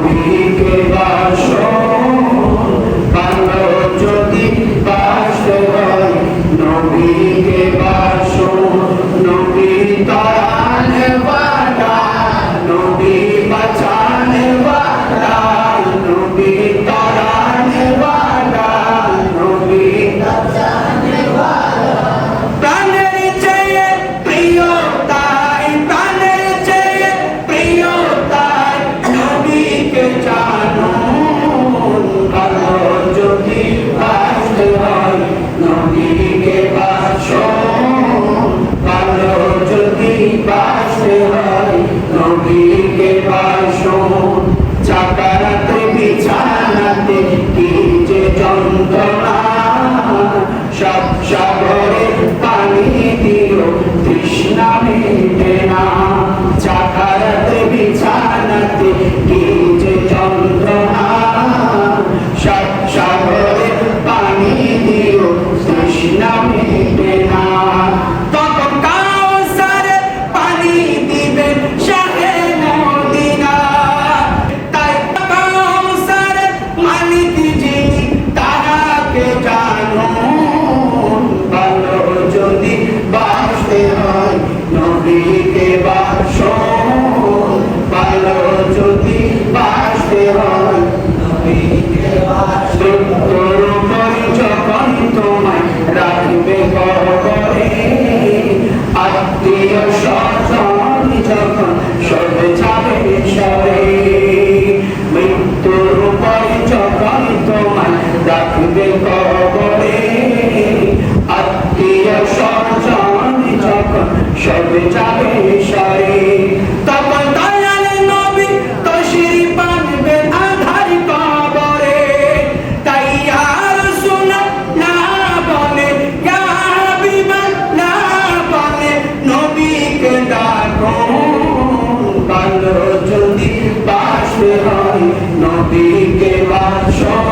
নবীকে বাসন ভালো যদি বাসতে হয় নবীকে বাসন নবী তারানে বালা নবী বাঁচানে বালা নবী তারানে বালা নবী বাঁচানে বালা প্রাণের চেয়ে প্রিয় তাই প্রাণের চেয়ে প্রিয় তাই নবীকে জানো ভালো যদি বাসতে হয় নবীকে বাসন ভালো যদি বাসতে হয় নবীকে বাসন চাকারাতে বিছানাতে কি যে যন্ত্রণা সব সাগরে পানি দিও তৃষ্ণা মেটে না চাকারাতে বিছানাতে কি যে যন্ত্রণা সব সাগরে পানি দিও তৃষ্ণা মেটে না তখন কাউসারে পানি দিবেন শাহে মদিনা তাই কাউসারে পানি যিনি তাহাকে জানো ভালো যদি বাসতে হয় নবীকে বাসন ভালো যদি বাসতে হয় নবীকে বাসন তোর উপরে যখন তোমায় রাখবে কবরে আত্মীয় স্বজন যখন সবে যাবে সরে মৃত্যুর উপরে যখন তোমায় রাখবে কবরে আত্মীয় স্বজন যখন সবে যাবে সরে তখন দয়াল নবী তশরিফ আনবেন আধার কবরে তাই আর শোনা না বলে ইয়া হাবিবাল্লাহ বলে নবীকে ডাকো ভালো যদি বাসতে হয় নবীকে বাসন